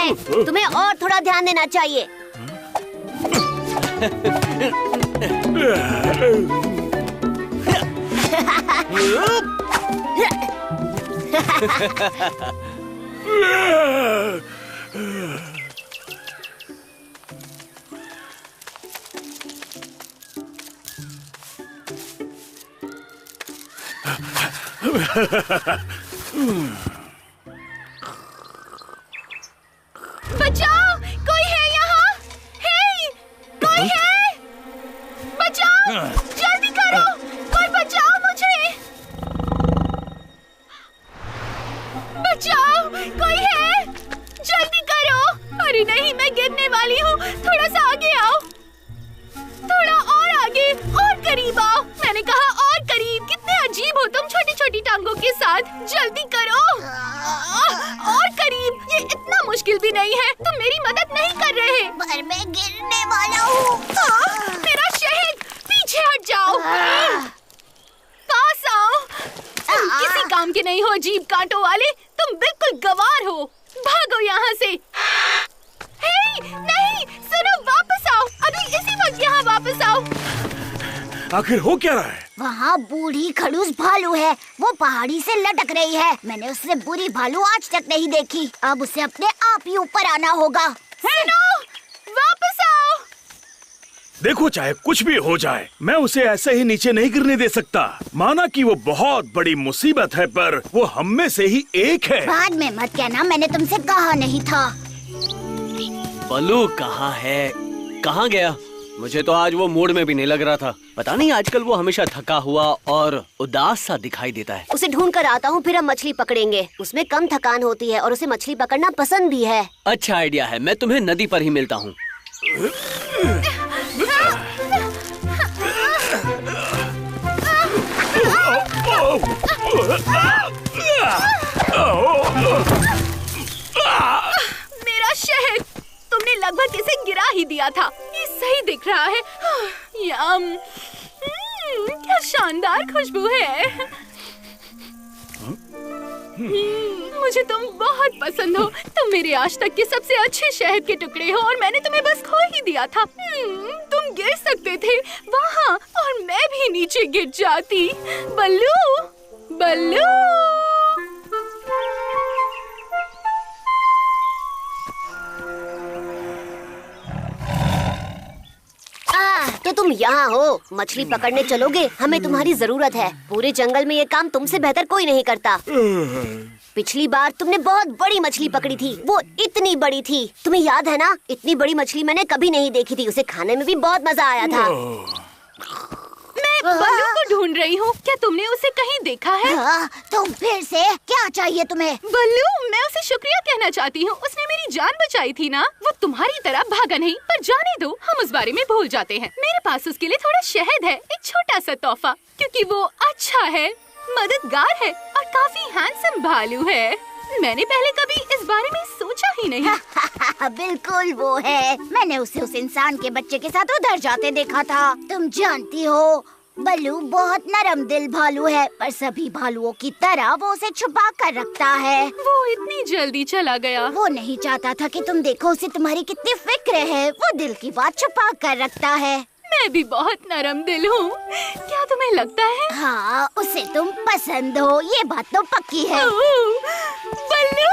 है। तुम्हें और थोड़ा ध्यान देना चाहिए। बचाओ, कोई है यहाँ? हे, कोई है? बचाओ, जल्दी करो, कोई बचाओ मुझे। बचाओ, कोई है? जल्दी करो। अरे नहीं, मैं गिरने वाली हूँ। थोड़ा सा आगे आओ, थोड़ा और आगे, और करीब आओ। मैंने कहा और करीब। कितने अजीब हो तुम छोटी छोटी टांगों के साथ। जल्दी करो, और करीब। ये इतना मुश्किल भी नहीं है। तुम मेरी मदद नहीं कर रहे। पर मैं गिरने वाला हूँ। मेरा शहद, पीछे हट जाओ। पास आओ। तुम किसी काम के नहीं हो, अजीब कांटों वाले। तुम बिल्कुल गंवार हो। भागो यहाँ से। हे, नहीं, सुनो, वापस आओ। अभी इसी वक्त यहाँ वापस आओ। आखिर हो क्या रहा है? वहाँ बूढ़ी खड़ूस भालू है। वो पहाड़ी से लटक रही है। मैंने उससे बुरी भालू आज तक नहीं देखी। अब उसे अपने आप ही ऊपर आना होगा। सुनो, वापस आओ। देखो, चाहे कुछ भी हो जाए, मैं उसे ऐसे ही नीचे नहीं गिरने दे सकता। माना कि वो बहुत बड़ी मुसीबत है, पर वो हम में से ही एक है। बाद में मत कहना, मैंने तुमसे कहा नहीं था। बल्लू कहाँ है? कहाँ गया? मुझे तो आज वो मूड में भी नहीं लग रहा था। पता नहीं, आजकल वो हमेशा थका हुआ और उदास सा दिखाई देता है। उसे ढूंढ कर आता हूँ, फिर हम मछली पकड़ेंगे। उसमें कम थकान होती है और उसे मछली पकड़ना पसंद भी है। अच्छा आइडिया है, मैं तुम्हें नदी पर ही मिलता हूँ। मेरा शहद, तुमने लगभग इसे गिरा ही दिया था। ये सही दिख रहा है। यम, क्या शानदार खुशबू है। मुझे तुम बहुत पसंद हो। तुम मेरे आज तक के सबसे अच्छे शहद के टुकड़े हो और मैंने तुम्हें बस खो ही दिया था। तुम गिर सकते थे वहाँ और मैं भी नीचे गिर जाती। बल्लू, बल्लू। तो तुम यहाँ हो, मछली पकड़ने चलोगे? हमें तुम्हारी जरूरत है। पूरे जंगल में ये काम तुमसे बेहतर कोई नहीं करता। पिछली बार तुमने बहुत बड़ी मछली पकड़ी थी। वो इतनी बड़ी थी, तुम्हें याद है ना? इतनी बड़ी मछली मैंने कभी नहीं देखी थी। उसे खाने में भी बहुत मजा आया था। मैं बल्लू को ढूंढ रही हूँ। क्या तुमने उसे कहीं देखा है? तुम फिर से क्या चाहिए तुम्हें? बल्लू, मैं उसे शुक्रिया कहना चाहती हूँ। उसने मेरी जान बचाई थी ना। वो तुम्हारी तरह भागा नहीं। पर जाने दो, हम उस बारे में भूल जाते हैं। मेरे पास उसके लिए थोड़ा शहद है, एक छोटा सा तोहफा, क्योंकि वो अच्छा है, मददगार है और काफी हैंडसम भालू है। मैंने पहले कभी इस बारे में सोचा ही नहीं। बिल्कुल वो है। मैंने उसे उस इंसान के बच्चे के साथ उधर जाते देखा था। तुम जानती हो, बल्लू बहुत नरम दिल भालू है, पर सभी भालुओं की तरह वो उसे छुपा कर रखता है। वो इतनी जल्दी चला गया। वो नहीं चाहता था कि तुम देखो उसे तुम्हारी कितनी फिक्र है। वो दिल की बात छुपा कर रखता है। मैं भी बहुत नरम दिल हूँ। क्या तुम्हें लगता है? हाँ, उसे तुम पसंद हो, ये बात तो पक्की है। बल्लू।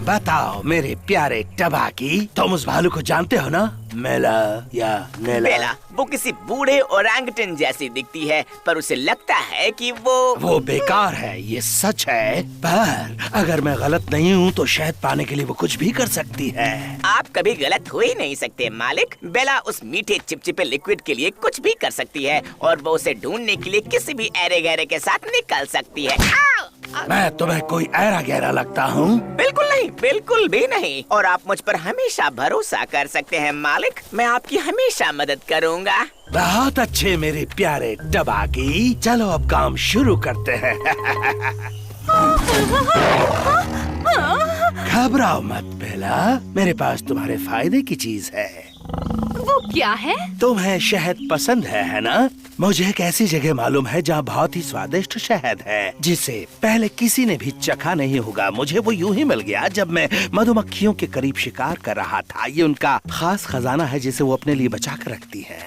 बताओ मेरे प्यारे टबाकी, तुम उस भालू को जानते हो ना? मेला या नेला? बेला, वो किसी बूढ़े ओरंगटन जैसी दिखती है, पर उसे लगता है कि वो बेकार है, ये सच है। पर अगर मैं गलत नहीं हूँ तो शहद पाने के लिए वो कुछ भी कर सकती है। आप कभी गलत हो ही नहीं सकते मालिक। बेला उस मीठे चिपचिपे लिक्विड के लिए कुछ भी कर सकती है और वो उसे ढूंढने के लिए किसी भी ऐरे गहरे के साथ निकल सकती है। मैं तुम्हें कोई ऐरा गहरा लगता हूँ? बिल्कुल नहीं, बिल्कुल भी नहीं। और आप मुझ पर हमेशा भरोसा कर सकते हैं मालिक। मैं आपकी हमेशा मदद करूँगा। बहुत अच्छे मेरे प्यारे टबाकी, चलो अब काम शुरू करते हैं। घबराओ मत बेला, मेरे पास तुम्हारे फायदे की चीज है। वो क्या है? तुम्हें शहद पसंद है ना? मुझे एक ऐसी जगह मालूम है जहाँ बहुत ही स्वादिष्ट शहद है, जिसे पहले किसी ने भी चखा नहीं होगा। मुझे वो यूं ही मिल गया जब मैं मधुमक्खियों के करीब शिकार कर रहा था। ये उनका खास खजाना है जिसे वो अपने लिए बचा कर रखती है।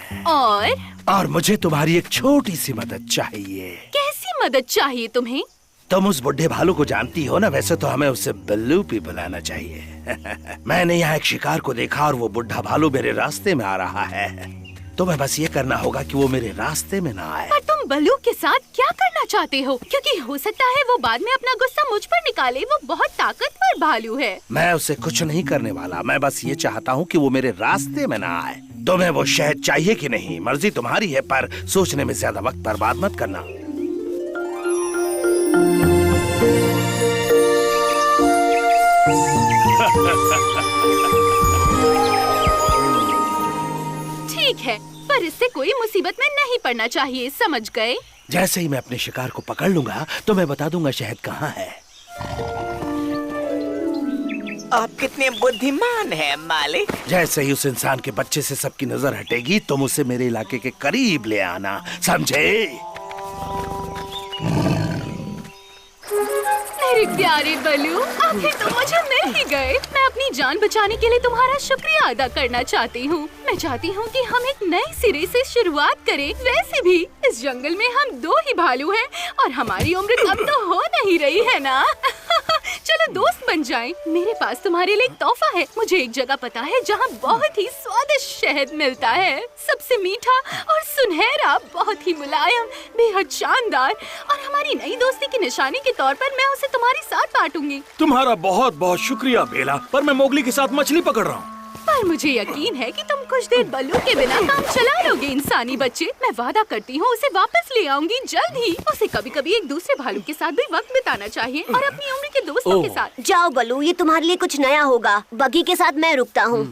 और मुझे तुम्हारी एक छोटी सी मदद चाहिए। कैसी मदद चाहिए तुम्हें? तुम उस बुढ़े भालू को जानती हो ना? वैसे तो हमें उसे बल्लू भी बुलाना चाहिए। मैंने यहाँ एक शिकार को देखा और वो बुढ़ा भालू मेरे रास्ते में आ रहा है। तुम्हें बस ये करना होगा कि वो मेरे रास्ते में ना आए। पर तुम बल्लू के साथ क्या करना चाहते हो? क्योंकि हो सकता है वो बाद में अपना गुस्सा मुझ पर निकाले। वो बहुत ताकतवर भालू है। मैं उसे कुछ नहीं करने वाला। मैं बस ये चाहता हूँ कि वो मेरे रास्ते में ना आए। तुम्हें वो शहद चाहिए कि नहीं, मर्जी तुम्हारी है, पर सोचने में ज्यादा वक्त बर्बाद मत करना। ठीक है, पर इससे कोई मुसीबत में नहीं पड़ना चाहिए, समझ गए? जैसे ही मैं अपने शिकार को पकड़ लूंगा तो मैं बता दूंगा शहद कहाँ है। आप कितने बुद्धिमान हैं मालिक। जैसे ही उस इंसान के बच्चे से सबकी नजर हटेगी तुम उसे मेरे इलाके के करीब ले आना, समझे? मेरे प्यारे बल्लू, आखिर तुम मुझे मिल ही गए। मैं अपनी जान बचाने के लिए तुम्हारा शुक्रिया अदा करना चाहती हूँ। मैं चाहती हूँ कि हम एक नए सिरे से शुरुआत करें। वैसे भी इस जंगल में हम दो ही भालू हैं और हमारी उम्र कम तो हो नहीं रही है ना। चलो दोस्त बन जाएं। मेरे पास तुम्हारे लिए एक तोहफा है। मुझे एक जगह पता है जहाँ बहुत ही स्वादिष्ट शहद मिलता है, सबसे मीठा और सुनहरा, बहुत ही मुलायम, बेहद शानदार। और हमारी नई दोस्ती की निशानी के तौर पर मैं उसे तुम्हारे साथ बांटूंगी। तुम्हारा बहुत बहुत शुक्रिया बेला, पर मैं मोगली के साथ मछली पकड़ रहा हूँ। पर मुझे यकीन है कि तुम कुछ देर बल्लू के बिना काम चला लोगे इंसानी बच्चे। मैं वादा करती हूँ उसे वापस ले आऊंगी जल्द ही। उसे कभी कभी एक दूसरे भालू के साथ भी वक्त बिताना चाहिए और अपनी उम्र के दोस्तों के साथ। जाओ बल्लू, ये तुम्हारे लिए कुछ नया होगा। बगी के साथ मैं रुकता हूँ।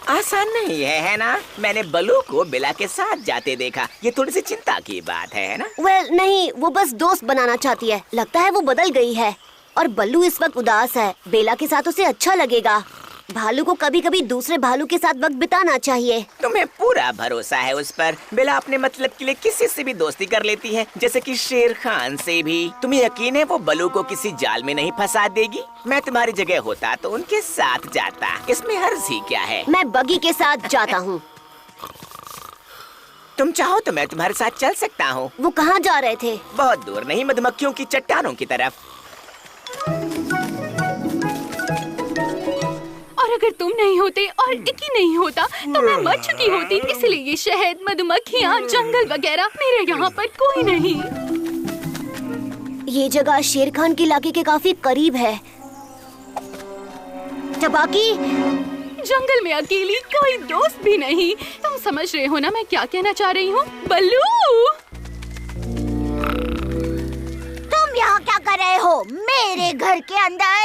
आसान नहीं है ना? मैंने बलू को बिला के साथ जाते देखा। ये थोड़ी सी चिंता की बात है ना? वेल नहीं, वो बस दोस्त बनाना चाहती है। लगता है वो बदल गई है और बल्लू इस वक्त उदास है। बेला के साथ उसे अच्छा लगेगा। भालू को कभी कभी दूसरे भालू के साथ वक्त बिताना चाहिए। तुम्हें पूरा भरोसा है उस पर। बेला अपने मतलब के लिए किसी से भी दोस्ती कर लेती है, जैसे कि शेर खान से भी। तुम्हें यकीन है वो बलू को किसी जाल में नहीं फंसा देगी? मैं तुम्हारी जगह होता तो उनके साथ जाता। इसमें हर्ज ही क्या है? मैं बगी के साथ जाता हूँ। तुम चाहो तो मैं तुम्हारे साथ चल सकता हूँ। वो कहाँ जा रहे थे? बहुत दूर नहीं, मधुमक्खियों की चट्टानों की तरफ। और अगर तुम नहीं होते और इकी नहीं होता तो मैं मर चुकी होती। इसलिए ये शहद, मधुमक्खियाँ, जंगल वगैरह, मेरे यहाँ पर कोई नहीं। ये जगह शेर खान के इलाके के काफी करीब है। टबाकी, जंगल में अकेली, कोई दोस्त भी नहीं। तुम समझ रहे हो ना मैं क्या कहना चाह रही हूँ? बल्लू, तुम यहाँ क्या कर रहे हो मेरे घर के अंदर?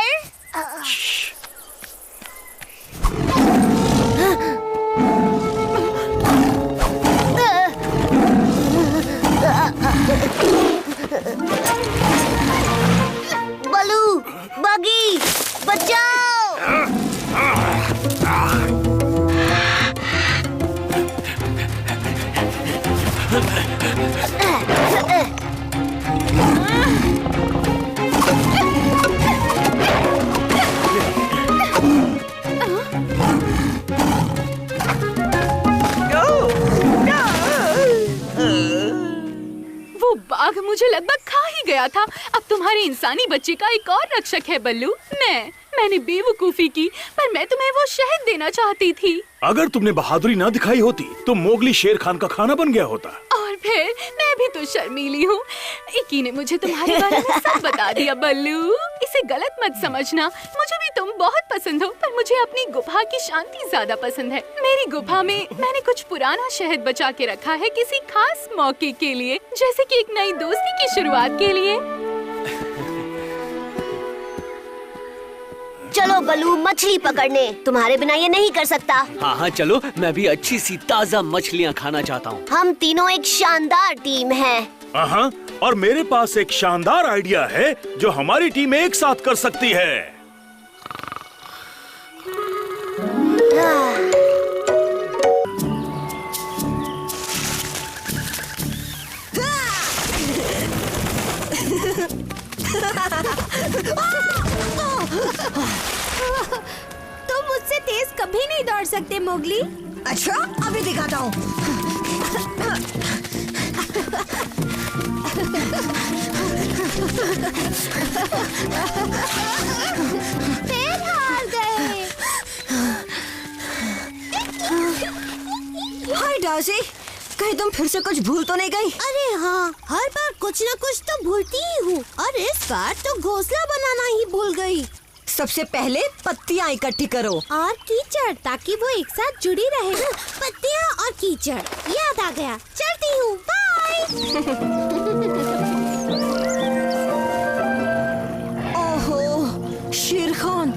बलू, बगी, बचाओ! वो बाघ मुझे लगभग खा ही गया था। अब तुम्हारे इंसानी बच्चे का एक और रक्षक है बल्लू। मैंने बेवकूफी की, पर मैं तुम्हें वो शहद देना चाहती थी। अगर तुमने बहादुरी ना दिखाई होती तो मोगली शेर खान का खाना बन गया होता। और फिर मैं भी तो शर्मीली हूँ। इकी ने मुझे तुम्हारे बारे में सब बता दिया बल्लू। इसे गलत मत समझना। मुझे भी तुम बहुत पसंद हो, पर मुझे अपनी गुफा की शांति ज्यादा पसंद है। मेरी गुफा में मैंने कुछ पुराना शहद बचा के रखा है किसी खास मौके के लिए, जैसे कि एक नई दोस्ती की शुरुआत के लिए। चलो बलू, मछली पकड़ने। तुम्हारे बिना ये नहीं कर सकता। हाँ चलो, मैं भी अच्छी सी ताज़ा मछलियाँ खाना चाहता हूँ। हम तीनों एक शानदार टीम है। हाँ, और मेरे पास एक शानदार आइडिया है जो हमारी टीम एक साथ कर सकती है। तुम मुझसे तेज कभी नहीं दौड़ सकते मोगली। अच्छा, अभी दिखाता हूँ। फिर हार गए। हाय डार्सी, कहीं तुम फिर से कुछ भूल तो नहीं गई? अरे हाँ, हर बार कुछ न कुछ तो भूलती ही हूँ और इस बार तो घोंसला बनाना ही भूल गई। सबसे पहले पत्तियाँ इकट्ठी करो और कीचड़, ताकि वो एक साथ जुड़ी रहे। पत्तियाँ और कीचड़, याद आ गया। चलती हूँ, बाय। ओहो, शेर खान,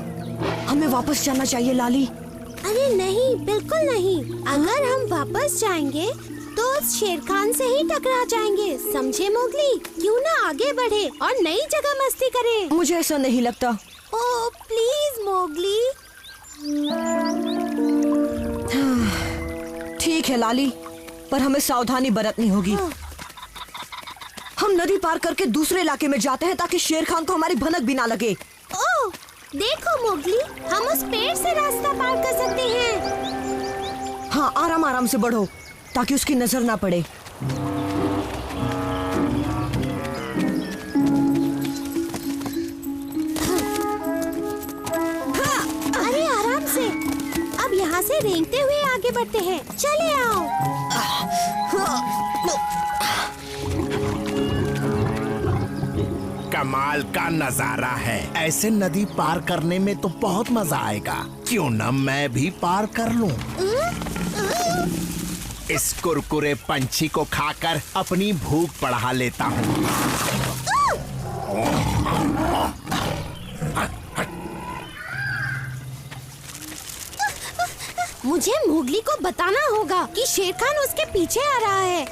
हमें वापस जाना चाहिए लाली। अरे नहीं, बिल्कुल नहीं। अगर हम वापस जाएंगे तो उस शेर खान से ही टकरा जाएंगे, समझे मोगली? क्यों ना आगे बढ़े और नई जगह मस्ती करें। मुझे ऐसा नहीं लगता। Oh please Mowgli. ठीक है लाली, पर हमें सावधानी बरतनी होगी। हम नदी पार करके दूसरे इलाके में जाते हैं ताकि शेर खान को हमारी भनक भी ना लगे। ओह देखो मोगली, हम उस पेड़ से रास्ता पार कर सकते हैं। हाँ, आराम आराम से बढ़ो ताकि उसकी नजर ना पड़े। अरे आराम से। अब यहाँ से रेंगते हुए आगे बढ़ते हैं। चले आओ। कमाल का नजारा है। ऐसे नदी पार करने में तो बहुत मजा आएगा। क्यों न मैं भी पार कर लूं। इस कुरकुरे पंछी को खाकर अपनी भूख बढ़ा लेता हूँ। मुझे मोगली को बताना होगा कि शेर खान उसके पीछे आ रहा है।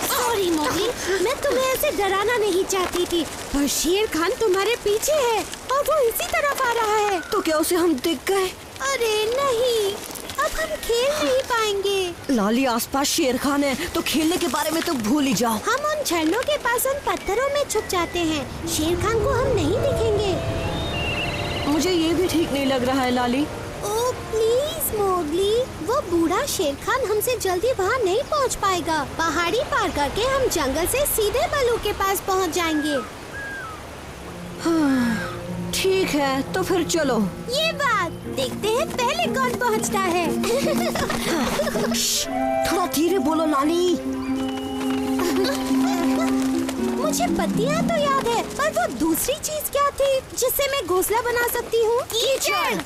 सॉरी मोगली, मैं तुम्हें ऐसे डराना नहीं चाहती थी, पर शेर खान तुम्हारे पीछे है और वो इसी तरफ आ रहा है। तो क्या उसे हम दिख गए? अरे नहीं, अब हम खेल नहीं पाएंगे। लाली, आसपास शेर खान है तो खेलने के बारे में तो भूल ही जाओ। हम उन झरनों के पास उन पत्थरों में छुप जाते हैं। शेर खान को हम नहीं दिखेंगे। मुझे ये भी ठीक नहीं लग रहा है लाली। ओह प्लीज मोगली, वो बूढ़ा शेर खान हमसे जल्दी वहाँ नहीं पहुँच पाएगा। पहाड़ी पार करके हम जंगल से सीधे बलू के पास पहुँच जाएंगे। ठीक है, तो फिर चलो। ये बात देखते हैं पहले कौन पहुँचता है। थोड़ा धीरे बोलो लाली। मुझे पत्तियाँ तो याद है, पर वो दूसरी चीज क्या थी जिससे मैं घोंसला बना सकती हूँ? कीचड़।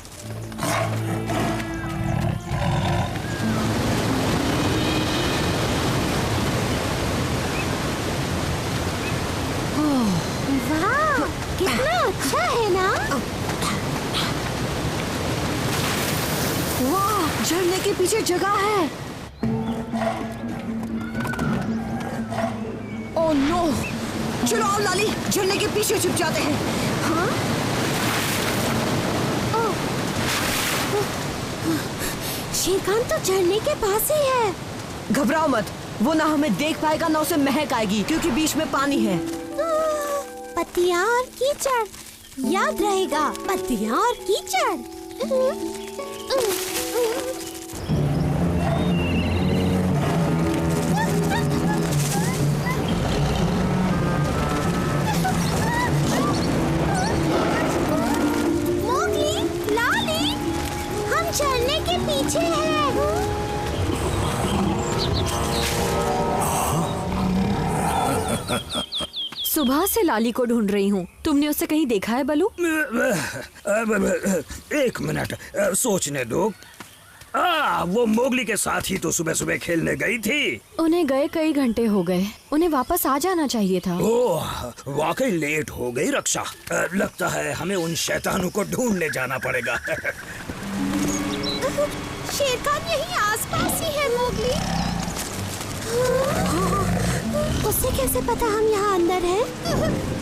वाह, कितना अच्छा है ना? वाह, झरने के पीछे जगह है। ओह नो, चलो आओ लाली, झरने के पीछे छुप जाते हैं। हाँ? शेर खान तो झरने के पास ही है। घबराओ मत, वो ना हमें देख पाएगा ना उसे महक आएगी, क्योंकि बीच में पानी है। पत्तियाँ और कीचड़, याद रहेगा, पत्तियाँ और कीचड़। मोगली, लाली, हम झरने के पीछे हैं। सुबह से लाली को ढूंढ रही हूँ। तुमने उसे कहीं देखा है बलू? एक मिनट सोचने दो। वो मोगली के साथ ही तो सुबह सुबह खेलने गई थी। उन्हें गए कई घंटे हो गए, उन्हें वापस आ जाना चाहिए था। ओह, वाकई लेट हो गई रक्षा। लगता है हमें उन शैतानों को ढूंढने जाना पड़ेगा। शेर खान यहीं आसपास ही है मोगली। उसे कैसे पता हम यहाँ अंदर हैं?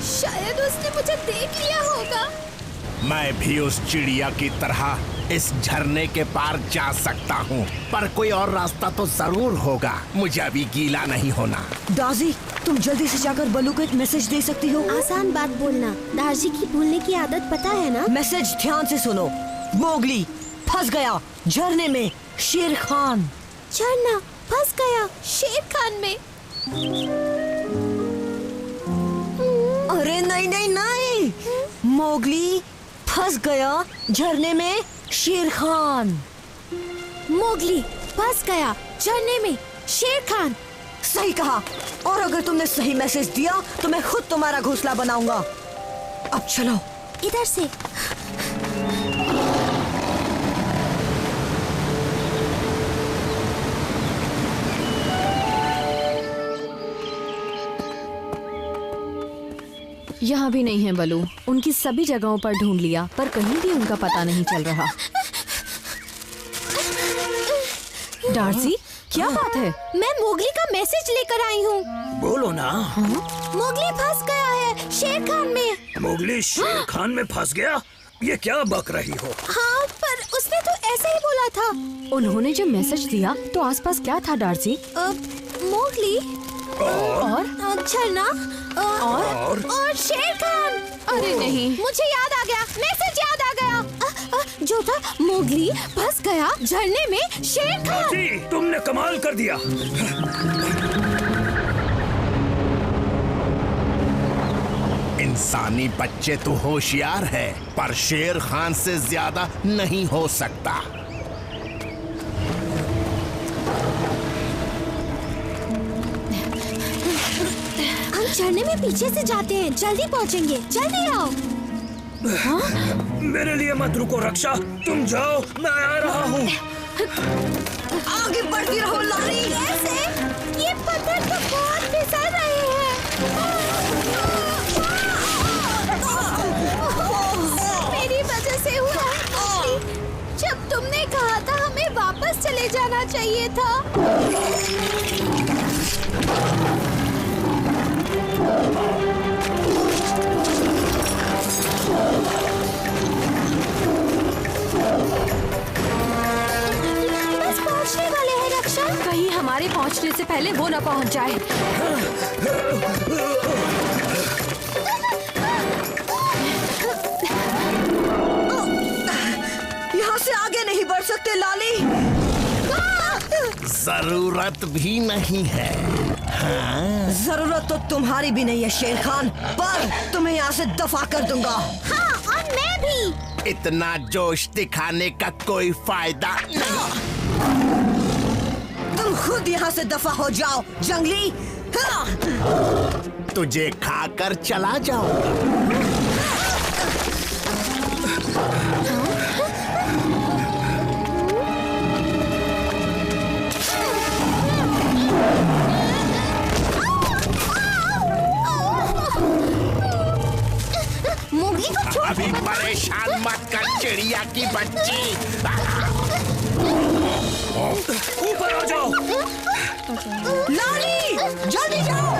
शायद उसने मुझे देख लिया होगा। मैं भी उस चिड़िया की तरह इस झरने के पार जा सकता हूँ, पर कोई और रास्ता तो जरूर होगा। मुझे अभी गीला नहीं होना। दार्जी, तुम जल्दी से जाकर बलू को एक मैसेज दे सकती हो? आसान बात बोलना, दार्जी की भूलने की आदत पता है ना? मैसेज ध्यान से सुनो। मोगली फंस गया झरने में शेर खान। झरना फंस गया शेर खान में। अरे नहीं नहीं नहीं, मोगली फंस गया झरने में शेर खान। मोगली फंस गया झरने में शेर खान। सही कहा। और अगर तुमने सही मैसेज दिया तो मैं खुद तुम्हारा घोंसला बनाऊंगा। अब चलो इधर से। यहाँ भी नहीं है बलू। उनकी सभी जगहों पर ढूंढ लिया पर कहीं भी उनका पता नहीं चल रहा। डार्सी, क्या बात है? मैं मोगली का मैसेज लेकर आई हूँ। बोलो ना। मोगली फंस गया है शेर खान में। मोगली शेर खान में फंस गया? ये क्या बक रही हो? हाँ, पर उसने तो ऐसे ही बोला था। उन्होंने जब मैसेज दिया तो आसपास क्या था डार्सी? मोगली और झरना और शेर खान। अरे नहीं, मुझे याद आ गया, मैसेज याद आ गया। जो था मोगली फंस गया झरने में शेर खान। जी, तुमने कमाल कर दिया। इंसानी बच्चे तो होशियार है, पर शेर खान से ज्यादा नहीं हो सकता। हम झरने में पीछे से जाते हैं, जल्दी पहुंचेंगे। जल्दी आओ। मेरे लिए मत रुको रक्षा, तुम जाओ, मैं आ रहा हूँ। आगे बढ़ती रहो लाली। कैसे? ये पत्थर तो बहुत फिसल रहे हैं। मेरी वजह से हुआ है। जब तुमने कहा था हमें वापस चले जाना चाहिए था। बस पहुंचने वाले हैं रक्षा। कहीं हमारे पहुंचने से पहले वो न पहुंच जाए। यहाँ से आगे नहीं बढ़ सकते लाली। जरूरत भी नहीं है। हाँ? जरूरत तो तुम्हारी भी नहीं है शेर खान, पर तुम्हें यहाँ से दफा कर दूंगा। हाँ, और मैं भी। इतना जोश दिखाने का कोई फायदा नहीं। तुम खुद यहाँ से दफा हो जाओ जंगली। हाँ। तुझे खाकर चला जाऊंगा। मोगली को छोड़। अभी परेशान मत कर चिड़िया की बच्ची। ऊपर आ जाओ। लाली, जल्दी जाओ।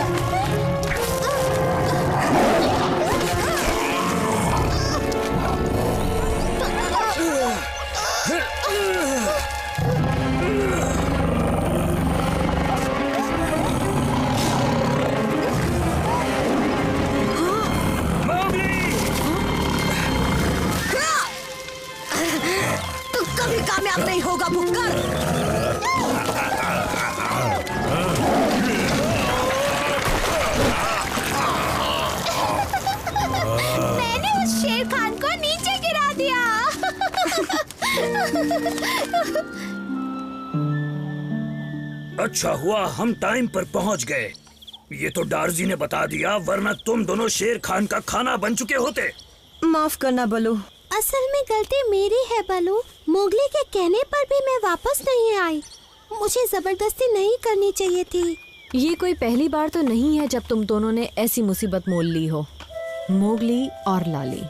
तू कभी कामयाब नहीं होगा भुक्कर। मैंने उस शेर खान को नीचे गिरा दिया। अच्छा हुआ हम टाइम पर पहुंच गए। ये तो डार्जी ने बता दिया, वरना तुम दोनों शेर खान का खाना बन चुके होते। माफ करना बलू। असल में गलती मेरी है बलू। मोगली के कहने पर भी मैं वापस नहीं आई। मुझे जबरदस्ती नहीं करनी चाहिए थी। ये कोई पहली बार तो नहीं है जब तुम दोनों ने ऐसी मुसीबत मोल ली हो, मोगली और लाली।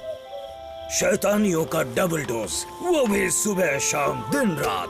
शैतानियों का डबल डोज, वो भी सुबह शाम दिन रात।